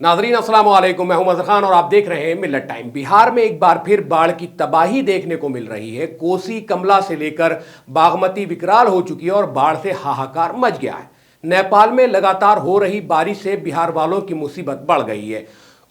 नाजरीन अस्सलाम वालेकुम, मैं हूं मज़हर खान और आप देख रहे हैं मिल्लत टाइम। बिहार में एक बार फिर बाढ़ की तबाही देखने को मिल रही है। कोसी कमला से लेकर बागमती विकराल हो चुकी है और बाढ़ से हाहाकार मच गया है। नेपाल में लगातार हो रही बारिश से बिहार वालों की मुसीबत बढ़ गई है।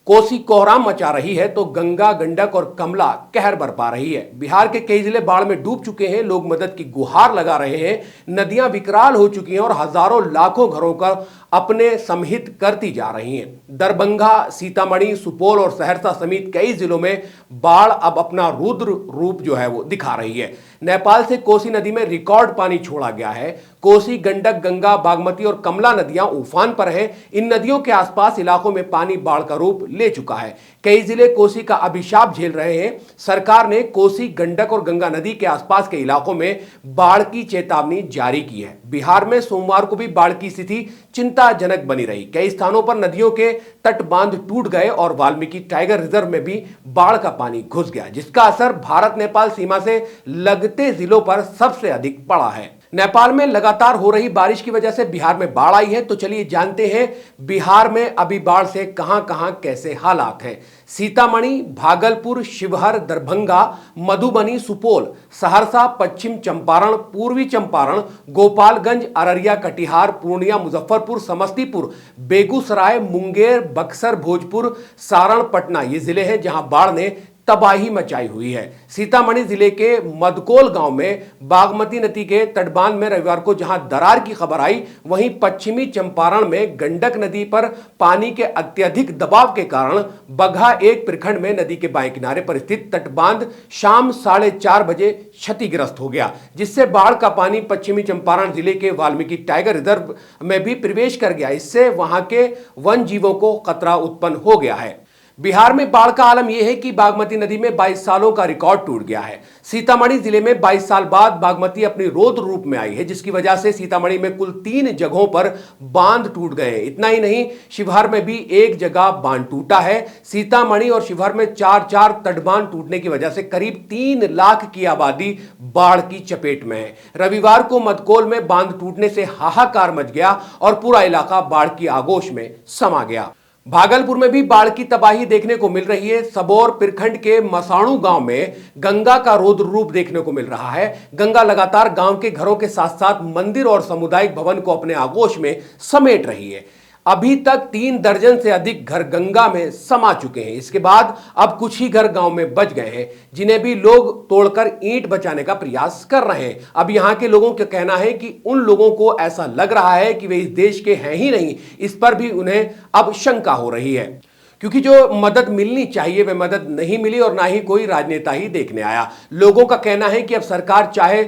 कोसी कोहराम मचा रही है तो गंगा, गंडक और कमला कहर बरपा रही है। बिहार के कई जिले बाढ़ में डूब चुके हैं। लोग मदद की गुहार लगा रहे हैं। नदियां विकराल हो चुकी हैं और हजारों लाखों घरों का अपने समहित करती जा रही हैं। दरभंगा, सीतामढ़ी, सुपौल और सहरसा समेत कई जिलों में बाढ़ अब अपना रुद्र रूप जो है वो दिखा रही है। नेपाल से कोसी नदी में रिकॉर्ड पानी छोड़ा गया है। कोसी, गंडक, गंगा, बागमती और कमला नदियां उफान पर हैं। इन नदियों के आसपास इलाकों में पानी बाढ़ का रूप ले चुका है। कई जिले कोसी का अभिशाप झेल रहे हैं। सरकार ने कोसी, गंडक और गंगा नदी के आसपास के इलाकों में बाढ़ की चेतावनी जारी की है। बिहार में सोमवार को भी बाढ़ की स्थिति चिंताजनक बनी रही। कई स्थानों पर नदियों के तट बांध टूट गए और वाल्मीकि टाइगर रिजर्व में भी बाढ़ का पानी घुस गया, जिसका असर भारत नेपाल सीमा से लगते जिलों पर सबसे अधिक पड़ा है। नेपाल में लगातार हो रही बारिश की वजह से बिहार में बाढ़ आई है। तो चलिए जानते हैं बिहार में अभी बाढ़ से कहां-कहां कैसे हालात हैं। सीतामढ़ी, भागलपुर, शिवहर, दरभंगा, मधुबनी, सुपौल, सहरसा, पश्चिम चंपारण, पूर्वी चंपारण, गोपालगंज, अररिया, कटिहार, पूर्णिया, मुजफ्फरपुर, समस्तीपुर, बेगूसराय, मुंगेर, बक्सर, भोजपुर, सारण, पटना ये जिले हैं जहां बाढ़ ने तबाही मचाई हुई है। सीतामढ़ी जिले के मदकोल गांव में बागमती नदी के तटबांध में रविवार को जहां दरार की खबर आई, वहीं पश्चिमी चंपारण में गंडक नदी पर पानी के अत्यधिक दबाव के कारण बगहा एक प्रखंड में नदी के बाएं किनारे पर स्थित तटबांध शाम 4:30 बजे क्षतिग्रस्त हो गया, जिससे बाढ़ का पानी पश्चिमी चंपारण जिले के वाल्मीकि टाइगर रिजर्व में भी प्रवेश कर गया। इससे वहां के वन जीवों को खतरा उत्पन्न हो गया है। बिहार में बाढ़ का आलम यह है कि बागमती नदी में 22 सालों का रिकॉर्ड टूट गया है। सीतामढ़ी जिले में 22 साल बाद बागमती अपनी रौद्र रूप में आई है, जिसकी वजह से सीतामढ़ी में कुल 3 जगहों पर बांध टूट गए हैं। इतना ही नहीं, शिवहर में भी एक जगह बांध टूटा है। सीतामढ़ी और शिवहर में 4 तटबांध टूटने की वजह से करीब 3 लाख की आबादी बाढ़ की चपेट में है। रविवार को मदकोल में बांध टूटने से हाहाकार मच गया और पूरा इलाका बाढ़ की आगोश में समा गया। भागलपुर में भी बाढ़ की तबाही देखने को मिल रही है। सबौर प्रखंड के मसाणु गांव में गंगा का रौद्र रूप देखने को मिल रहा है। गंगा लगातार गांव के घरों के साथ साथ मंदिर और सामुदायिक भवन को अपने आगोश में समेट रही है। अभी तक 3 दर्जन से अधिक घर गंगा में समा चुके हैं। इसके बाद अब कुछ ही घर गांव में बच गए हैं, जिन्हें भी लोग तोड़कर ईंट बचाने का प्रयास कर रहे हैं। अब यहां के लोगों का कहना है कि उन लोगों को ऐसा लग रहा है कि वे इस देश के हैं ही नहीं। इस पर भी उन्हें अब शंका हो रही है, क्योंकि जो मदद मिलनी चाहिए वे मदद नहीं मिली और ना ही कोई राजनेता ही देखने आया। लोगों का कहना है कि अब सरकार चाहे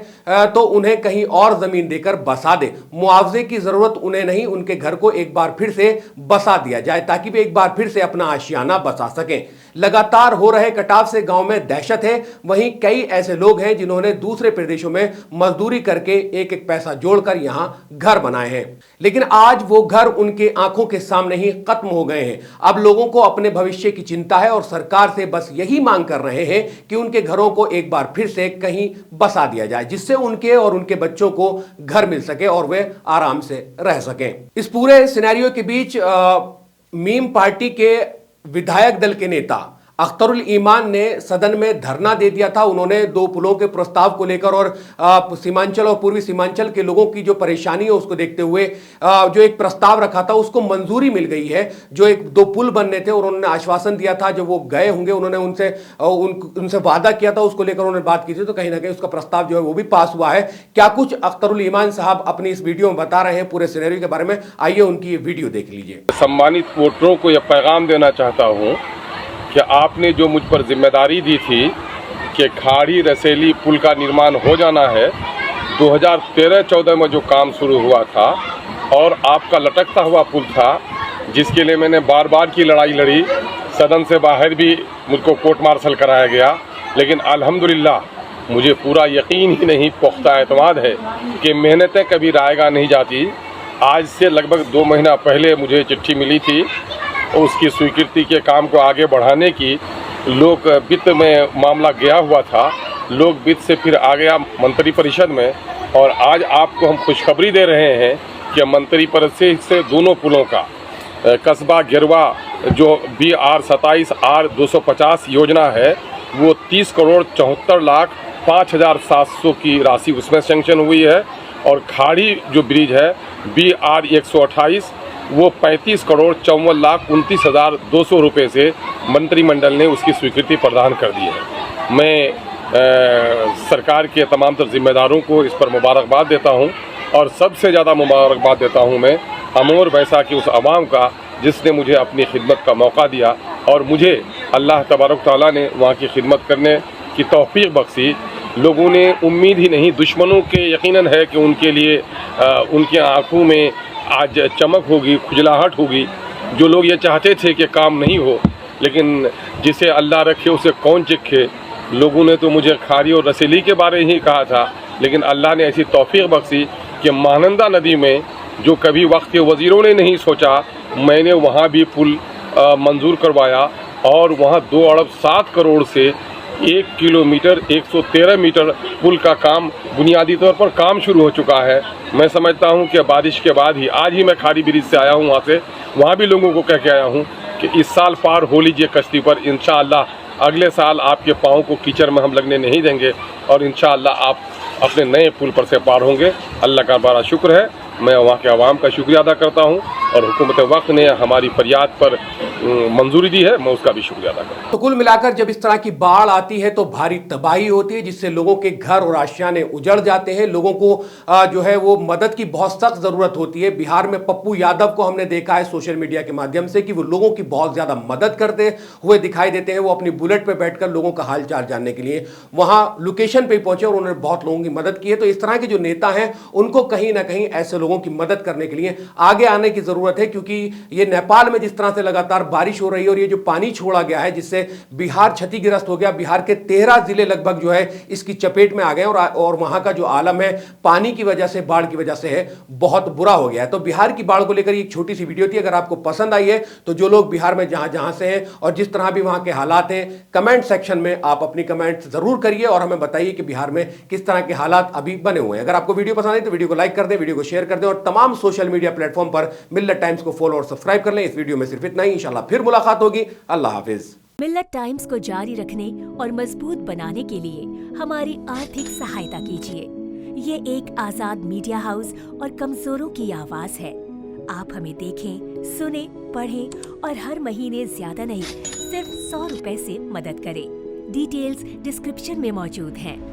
तो उन्हें कहीं और जमीन देकर बसा दे। मुआवजे की जरूरत उन्हें नहीं, उनके घर को एक बार फिर से बसा दिया जाए ताकि वे एक बार फिर से अपना आशियाना बसा सकें। लगातार हो रहे कटाव से गांव में दहशत है। वहीं कई ऐसे लोग हैं जिन्होंने दूसरे प्रदेशों में मजदूरी करके एक एक पैसा जोड़कर यहां घर बनाए हैं, लेकिन आज वो घर उनके आंखों के सामने ही खत्म हो गए हैं। अब लोगों को अपने भविष्य की चिंता है और सरकार से बस यही मांग कर रहे हैं कि उनके घरों को एक बार फिर से कहीं बसा दिया जाए, जिससे उनके और उनके बच्चों को घर मिल सके और वे आराम से रह सकें। इस पूरे सिनेरियो के बीच मीम पार्टी के विधायक दल के नेता अख्तरुल ईमान ने सदन में धरना दे दिया था। उन्होंने 2 पुलों के प्रस्ताव को लेकर और सीमांचल और पूर्वी सीमांचल के लोगों की जो परेशानी है उसको देखते हुए जो एक प्रस्ताव रखा था उसको मंजूरी मिल गई है। जो 2 पुल बनने थे और उन्होंने आश्वासन दिया था, जो वो गए होंगे उन्होंने उनसे वादा किया था, उसको लेकर उन्होंने बात की थी। तो कहीं ना कहीं उसका प्रस्ताव जो है वो भी पास हुआ है। क्या कुछ अख्तरुल ईमान साहब अपनी इस वीडियो में बता रहे हैं पूरे सिनेरियो के बारे में, आइए उनकी ये वीडियो देख लीजिए। सम्मानित वोटरों को यह पैगाम देना चाहता हूँ कि आपने जो मुझ पर जिम्मेदारी दी थी कि खाड़ी रसेली पुल का निर्माण हो जाना है, 2013-14 में जो काम शुरू हुआ था और आपका लटकता हुआ पुल था, जिसके लिए मैंने बार बार की लड़ाई लड़ी, सदन से बाहर भी मुझको कोर्ट मार्शल कराया गया, लेकिन अल्हम्दुलिल्लाह मुझे पूरा यकीन ही नहीं, पुख्ता एतमाद है कि मेहनतें कभी रायगा नहीं जाती। आज से लगभग 2 महीना पहले मुझे चिट्ठी मिली थी और उसकी स्वीकृति के काम को आगे बढ़ाने की। लोक वित्त में मामला गया हुआ था, लोक वित्त से फिर आ गया मंत्री परिषद में, और आज आपको हम खुशखबरी दे रहे हैं कि मंत्री परिषद से दोनों पुलों का कस्बा गिरवा जो BR27R250 योजना है वो 30,74,05,700 की राशि उसमें सेंक्शन हुई है। और खाड़ी जो ब्रिज है BR128 वो 35,54,29,200 रुपये से मंत्रिमंडल ने उसकी स्वीकृति प्रदान कर दी है। मैं सरकार के तमाम तर जिम्मेदारों को इस पर मुबारकबाद देता हूं और सबसे ज़्यादा मुबारकबाद देता हूं मैं अमोर वैसा की उस आवाम का जिसने मुझे अपनी खिदमत का मौका दिया और मुझे अल्लाह तबारक तआला ने वहाँ की खिदमत करने की तौफीक बख्शी। लोगों ने उम्मीद ही नहीं, दुश्मनों के यकीनन है कि उनके लिए उनकी आंखों में आज चमक होगी, खुजलाहट होगी। जो लोग ये चाहते थे कि काम नहीं हो, लेकिन जिसे अल्लाह रखे उसे कौन चिखे। लोगों ने तो मुझे खाड़ी और रसेली के बारे ही कहा था, लेकिन अल्लाह ने ऐसी तौफीक बख्शी कि महानंदा नदी में जो कभी वक्त के वज़ीरों ने नहीं सोचा, मैंने वहाँ भी पुल मंजूर करवाया और वहाँ 2 अरब 7 करोड़ से 1 किलोमीटर 113 मीटर पुल का काम बुनियादी तौर पर काम शुरू हो चुका है। मैं समझता हूँ कि बारिश के बाद ही आज ही मैं खाड़ी ब्रिज से आया हूँ वहाँ भी लोगों को कह के आया हूँ कि इस साल पार हो लीजिए कश्ती पर। इंशाअल्लाह अगले साल आपके पाँव को कीचड़ में हम लगने नहीं देंगे और इंशाअल्लाह आप अपने नए पुल पर से पार होंगे। अल्लाह का बड़ा शुक्र है। मैं वहाँ के आवाम का शुक्रिया अदा करता हूँ और हुकूमत वक्त ने हमारी फरियाद पर मंजूरी दी है, मैं उसका भी शुक्रिया अदा करता हूँ। तो कुल मिलाकर जब इस तरह की बाढ़ आती है तो भारी तबाही होती है, जिससे लोगों के घर और आशियाने उजड़ जाते हैं। लोगों को जो है वो मदद की बहुत सख्त जरूरत होती है। बिहार में पप्पू यादव को हमने देखा है सोशल मीडिया के माध्यम से कि वो लोगों की बहुत ज्यादा मदद करते हुए दिखाई देते हैं। वो अपनी बुलेट पर बैठकर लोगों का हालचाल जानने के लिए वहां लोकेशन पे पहुंचे और उन्होंने बहुत लोगों की मदद की है। तो इस तरह के जो नेता हैं उनको कहीं ना कहीं ऐसे लोगों की मदद करने के लिए आगे आने की जरूरत है, क्योंकि ये नेपाल में जिस तरह से लगातार बारिश हो रही है और ये जो पानी छोड़ा गया है जिससे बिहार क्षतिग्रस्त हो गया, बिहार के 13 जिले लगभग जो है इसकी चपेट में आ गए और वहां का जो आलम है पानी की वजह से, बाढ़ की वजह से है, बहुत बुरा हो गया है। तो बिहार की बाढ़ को लेकर एक छोटी सी वीडियो थी। अगर आपको पसंद आई है तो जो लोग बिहार में जहां जहां से हैं और जिस तरह भी वहां के हालात हैं, कमेंट सेक्शन में आप अपनी कमेंट जरूर करिए और हमें बताइए कि बिहार में किस तरह के हालात अभी बने हुए हैं। अगर आपको वीडियो पसंद आई तो वीडियो को लाइक कर दें, वीडियो को शेयर कर दें और तमाम सोशल मीडिया प्लेटफॉर्म पर मिल्लत टाइम्स को फॉलो और सब्सक्राइब कर लें। इस वीडियो में सिर्फ इतना ही। इंशाल्लाह फिर मुलाकात होगी। अल्लाह हाफिज। मिल्लत टाइम्स को जारी रखने और मजबूत बनाने के लिए हमारी आर्थिक सहायता कीजिए। ये एक आजाद मीडिया हाउस और कमजोरों की आवाज है। आप हमें देखें, सुने, पढ़ें और हर महीने ज्यादा नहीं सिर्फ 100 रुपए से मदद करें। डिटेल्स डिस्क्रिप्शन में मौजूद हैं।